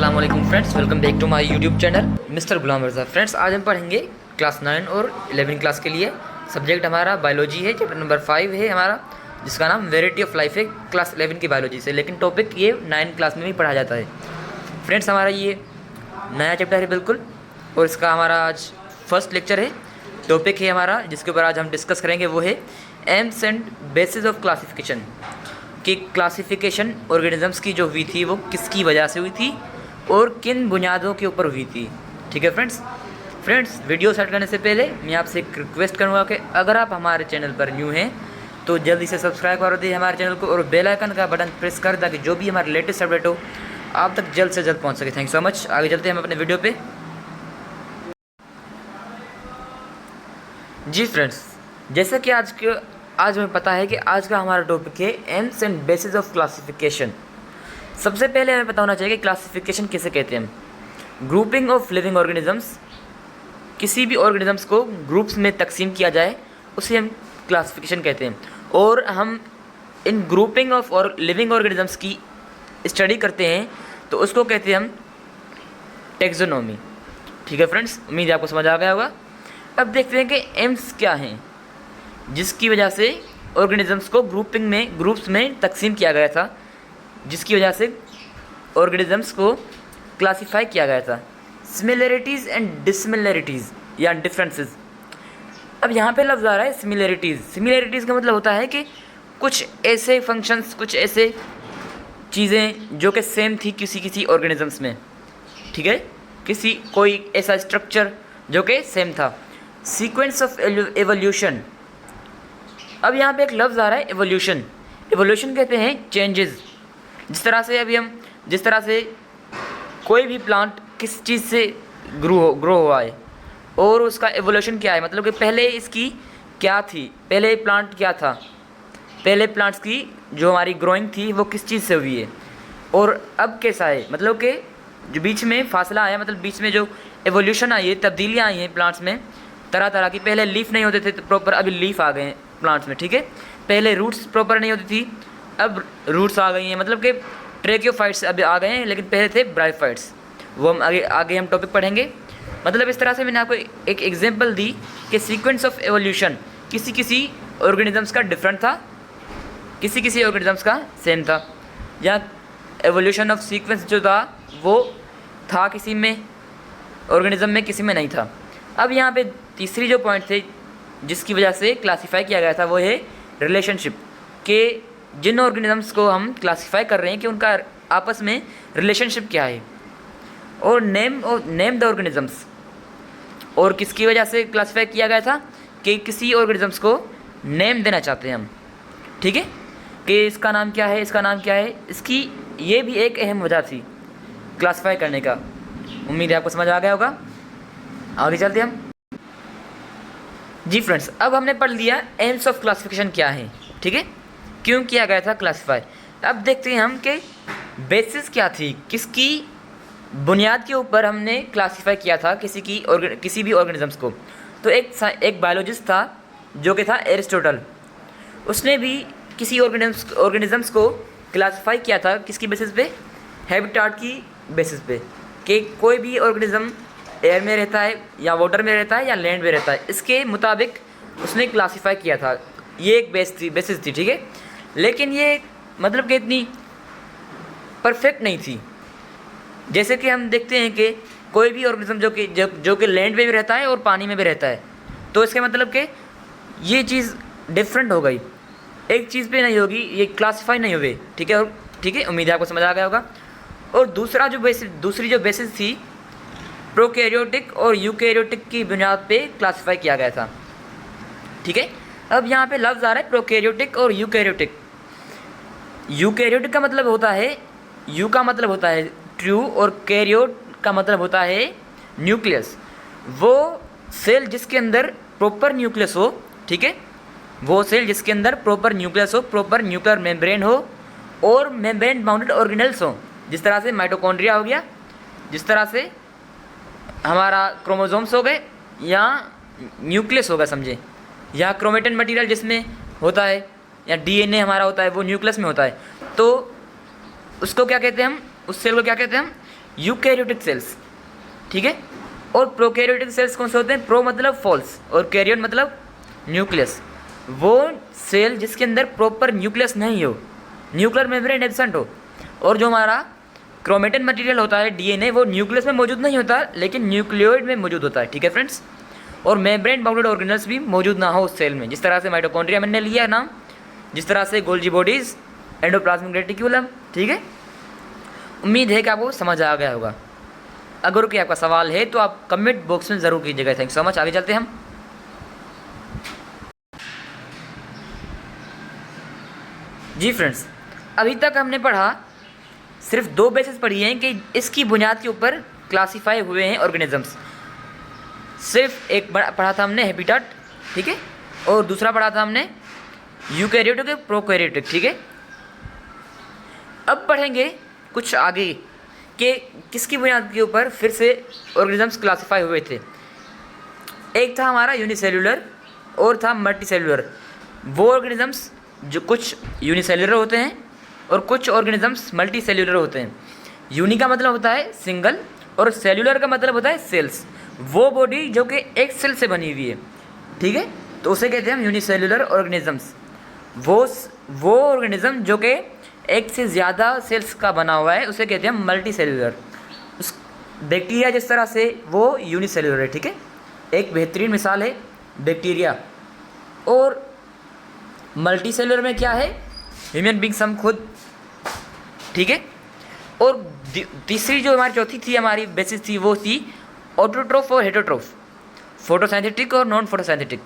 अस्सलाम वालेकुम friends, welcome back to my YouTube channel mister Ghulam Raza. Friends, आज हम पढ़ेंगे क्लास 9 और 11 क्लास के लिए। सब्जेक्ट हमारा बायोलॉजी है, चैप्टर नंबर 5 है हमारा, जिसका नाम वेराइटी ऑफ लाइफ है, क्लास 11 की बायोलॉजी से। लेकिन टॉपिक ये 9 क्लास में भी पढ़ा जाता है। फ्रेंड्स, हमारा ये नया चैप्टर है बिल्कुल, और इसका हमारा आज फर्स्ट लेक्चर है। टॉपिक है हमारा जिसके ऊपर आज हम डिस्कस करेंगे वो है AIIMS and bases of classification, कि क्लासिफिकेशन ऑर्गेनिजम्स की जो हुई थी वो किसकी वजह से हुई थी और किन बुनियादों के ऊपर हुई थी। ठीक है फ्रेंड्स, वीडियो स्टार्ट करने से पहले मैं आपसे एक रिक्वेस्ट करूँगा कि अगर आप हमारे चैनल पर न्यू हैं तो जल्दी से सब्सक्राइब कर दें हमारे चैनल को और बेल आइकन का बटन प्रेस कर, ताकि जो भी हमारा लेटेस्ट अपडेट हो आप तक जल्द से जल्द पहुँच सके। Thank you so much. आगे चलते हैं हम अपने वीडियो पे। जी फ्रेंड्स, जैसा कि आज हमें पता है कि आज का हमारा टॉपिक है AIIMS and bases of classification. सबसे पहले हमें पता होना चाहिए कि क्लासिफिकेशन किसे कहते हैं हम। ग्रुपिंग ऑफ लिविंग ऑर्गेनिजम्स, किसी भी ऑर्गेनिजम्स को ग्रुप्स में तकसीम किया जाए उसे हम क्लासिफिकेशन कहते हैं। और हम इन ग्रुपिंग ऑफ और लिविंग ऑर्गेनिजम्स की स्टडी करते हैं तो उसको कहते हैं हम टेक्सोनॉमी। ठीक है फ्रेंड्स, उम्मीद है आपको समझ आ गया होगा। अब देखते हैं कि एम्स क्या हैं, जिसकी वजह से ऑर्गेनिजम्स को ग्रुप्स में तकसीम किया गया था, जिसकी वजह से ऑर्गेनिजम्स को क्लासिफाई किया गया था। सिमिलरिटीज़ एंड डिसमिलरिटीज़ या डिफरेंसेस। अब यहाँ पे लफ्ज़ आ रहा है सिमिलरिटीज़ का मतलब होता है कि कुछ ऐसे फंक्शंस, कुछ ऐसे चीज़ें जो कि सेम थी किसी ऑर्गेनिजम्स में। ठीक है, कोई ऐसा स्ट्रक्चर जो कि सेम था। Sequence of evolution. अब यहाँ पे एक लफ्ज़ आ रहा है एवोल्यूशन कहते हैं चेंजेस। जिस तरह से कोई भी प्लांट किस चीज़ से ग्रो हुआ है और उसका एवोल्यूशन क्या है, मतलब कि पहले इसकी क्या थी, पहले प्लांट क्या था, पहले प्लांट्स की जो हमारी ग्रोइंग थी वो किस चीज़ से हुई है और अब कैसा है। मतलब कि जो बीच में फासला आया, मतलब बीच में जो एवोल्यूशन आई है, तब्दीलियाँ आई हैं प्लांट्स में तरह तरह की। पहले लीफ नहीं होते थे तो प्रॉपर, अभी लीफ आ गए हैं प्लांट्स में। ठीक है, पहले रूट्स प्रॉपर नहीं होती थी, अब रूट्स आ गई हैं। मतलब कि ट्रेकियोफाइट्स अभी आ गए हैं, लेकिन पहले थे ब्रायोफाइट्स। वो हम आगे हम टॉपिक पढ़ेंगे। मतलब इस तरह से मैंने आपको एक एग्जांपल दी कि सीक्वेंस ऑफ एवोल्यूशन किसी ऑर्गेनिजम्स का डिफरेंट था, किसी ऑर्गेनिजम्स का सेम था, या एवोल्यूशन ऑफ सीक्वेंस जो था वो था किसी में ऑर्गेनिज्म में, किसी में नहीं था। अब यहाँ पे तीसरी जो पॉइंट थे जिसकी वजह से क्लासिफाई किया गया था वो है रिलेशनशिप, के जिन ऑर्गेनिजम्स को हम क्लासिफाई कर रहे हैं कि उनका आपस में रिलेशनशिप क्या है। और नेम द ऑर्गेनिजम्स, और किसकी वजह से क्लासिफाई किया गया था कि किसी ऑर्गेनिजम्स को नेम देना चाहते हैं हम। ठीक है, कि इसका नाम क्या है, इसका नाम क्या है, इसकी ये भी एक अहम वजह थी क्लासिफाई करने का। उम्मीद है आपको समझ आ गया होगा। आगे चलते हैं हम। जी फ्रेंड्स, अब हमने पढ़ लिया एम्स ऑफ क्लासिफिकेशन क्या है। ठीक है, क्यों किया गया था क्लासिफाई। अब देखते हैं हम कि बेसिस क्या थी, किसकी बुनियाद के ऊपर हमने क्लासिफाई किया था किसी भी ऑर्गेनिजम्स को। तो एक बायोलॉजिस्ट था जो कि था एरिस्टोटल। उसने भी किसी ऑर्गेनिजम्स को क्लासिफाई किया था किसकी बेसिस पे, हैबिटाट की बेसिस पे, कि कोई भी ऑर्गेनिज्म एयर में रहता है या वाटर में रहता है या लैंड में रहता है, इसके मुताबिक उसने क्लासिफाई किया था। ये एक बेसिस थी। ठीक है, लेकिन ये मतलब कि इतनी परफेक्ट नहीं थी। जैसे कि हम देखते हैं कि कोई भी ऑर्गेनिज्म जो कि लैंड में भी रहता है और पानी में भी रहता है, तो इसके मतलब कि ये चीज़ डिफरेंट हो गई, एक चीज़ पे नहीं होगी, ये क्लासिफाई नहीं हुए। ठीक है, उम्मीद है आपको समझ आ गया होगा। और दूसरी जो बेसिस थी, प्रोकैरियोटिक और यूकैरियोटिक की बुनियाद पे क्लासिफाई किया गया था। ठीक है, अब यहाँ पे लफ्ज़ आ रहा है प्रोकैरियोटिक और यूकैरियोटिक। यूकैरियोटिक का मतलब होता है, यू का मतलब होता है ट्रू और कैरियोट का मतलब होता है न्यूक्लियस। वो सेल जिसके अंदर प्रॉपर न्यूक्लियस हो। ठीक है, वो सेल जिसके अंदर प्रॉपर न्यूक्लियस हो, प्रॉपर न्यूक्लियर मेम्ब्रेन हो और मेम्ब्रेन बाउंडेड ऑर्गेनेल्स हो। जिस तरह से माइटोकॉन्ड्रिया हो गया, जिस तरह से हमारा क्रोमोसोम्स हो गए, या न्यूक्लियस होगा समझे, या क्रोमेटिन मटेरियल जिसमें होता है, या डीएनए हमारा होता है वो न्यूक्लियस में होता है। तो उसको क्या कहते हैं हम, उस सेल को क्या कहते हैं हम, यूकैरियोटिक सेल्स, ठीक है। और प्रोकैरियोटिक सेल्स कौन से होते हैं? प्रो मतलब फॉल्स और कैरियन मतलब न्यूक्लियस। वो सेल जिसके अंदर प्रॉपर न्यूक्लियस नहीं हो, न्यूक्लियर मेम्ब्रेन एब्सेंट हो। और जो हमारा क्रोमेटिन मटेरियल होता है डीएनए, वो न्यूक्लियस में मौजूद नहीं होता लेकिन न्यूक्लियोइड में मौजूद होता है, ठीक है फ्रेंड्स। और मेम्ब्रेन बाउंडेड ऑर्गेनल्स भी मौजूद ना हो उस सेल में, जिस तरह से माइटोकॉन्ड्रिया मैंने लिया नाम, जिस तरह से गोल्जी बॉडीज, एंडोप्लाज्मिक रेटिक्यूलम, ठीक है। उम्मीद है कि आपको समझ आ गया होगा। अगर कोई आपका सवाल है तो आप कमेंट बॉक्स में ज़रूर कीजिएगा। Thank so much. आगे चलते हैं हम। जी फ्रेंड्स, अभी तक हमने पढ़ा, सिर्फ 2 बेसिस पढ़ी हैं कि इसकी बुनियाद के ऊपर क्लासीफाई हुए हैं ऑर्गेनिजम्स। सिर्फ एक पढ़ा था हमने हैबिटाट, ठीक है, और दूसरा पढ़ा था हमने यूकैरियोटिक प्रोकैरियोटिक, ठीक है। अब पढ़ेंगे कुछ आगे कि किसकी बुनियाद के ऊपर फिर से ऑर्गेनिजम्स क्लासीफाई हुए थे। एक था हमारा यूनिसेल्युलर और था मल्टीसेल्युलर। वो ऑर्गेनिजम्स जो कुछ यूनिसेल्युलर होते हैं और कुछ ऑर्गेनिजम्स मल्टी सेल्युलर होते हैं। यूनि का मतलब होता है सिंगल और सेल्युलर का मतलब होता है सेल्स, वो बॉडी जो कि एक सेल से बनी हुई है, ठीक है, तो उसे कहते हैं हम यूनिसेल्युलर ऑर्गेनिजम्स। वो ऑर्गेनिज्म जो कि एक से ज़्यादा सेल्स का बना हुआ है उसे कहते हैं हम मल्टी सेल्युलर। उस बैक्टीरिया जिस तरह से वो यूनिसेल्युलर है, ठीक है, एक बेहतरीन मिसाल है बैक्टीरिया। और मल्टी सेल्युलर में क्या है? ह्यूमन बींग्स हम खुद, ठीक है। और तीसरी जो हमारी चौथी थी हमारी बेसिस थी वो थी ऑटोट्रोफ और हेटरोट्रोफ, फोटोसिंथेटिक और नॉन फोटोसिंथेटिक।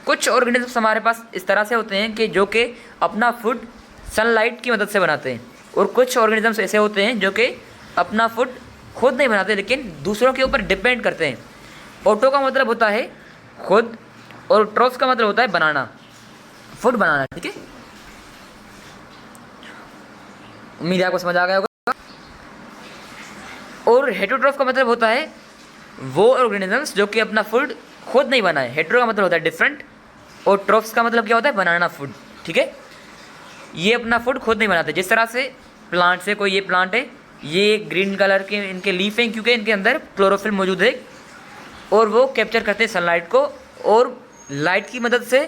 कुछ ऑर्गेनिजम्स हमारे पास इस तरह से होते हैं कि जो कि अपना फूड सनलाइट की मदद से बनाते हैं, और कुछ ऑर्गेनिजम्स ऐसे होते हैं जो कि अपना फूड खुद नहीं बनाते लेकिन दूसरों के ऊपर डिपेंड करते हैं। ऑटो का मतलब होता है खुद और ट्रोफ का मतलब होता है बनाना, फूड बनाना, ठीक है। उम्मीद है आपको समझ आ गया होगा। और हेटरोट्रोफ का मतलब होता है वो ऑर्गेनिजम्स जो कि अपना फूड खुद नहीं बनाए। हेटरो का मतलब होता है डिफरेंट और ट्रोफ्स का मतलब क्या होता है? बनाना फूड, ठीक है। ये अपना फूड खुद नहीं बनाते। जिस तरह से प्लांट से, कोई ये प्लांट है, ये ग्रीन कलर के इनके लीफ हैं क्योंकि इनके अंदर क्लोरोफिल मौजूद है और वो कैप्चर करते हैं सनलाइट को और लाइट की मदद से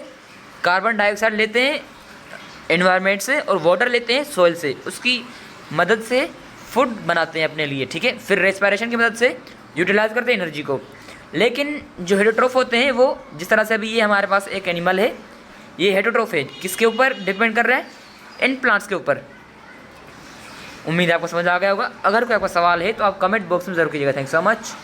कार्बन डाइऑक्साइड लेते हैं एनवायरनमेंट से और वाटर लेते हैं सॉइल से, उसकी मदद से फूड बनाते हैं अपने लिए, ठीक है। फिर रेस्पिरेशन की मदद से यूटिलाइज करते हैं एनर्जी को। लेकिन जो हेटरोट्रोफ होते हैं वो, जिस तरह से अभी ये हमारे पास एक एनिमल है, ये हेटरोट्रोफ है, किसके ऊपर डिपेंड कर रहा है? इन प्लांट्स के ऊपर। उम्मीद है आपको समझ आ गया होगा। अगर कोई आपका सवाल है तो आप कमेंट बॉक्स में ज़रूर कीजिएगा। Thank so much.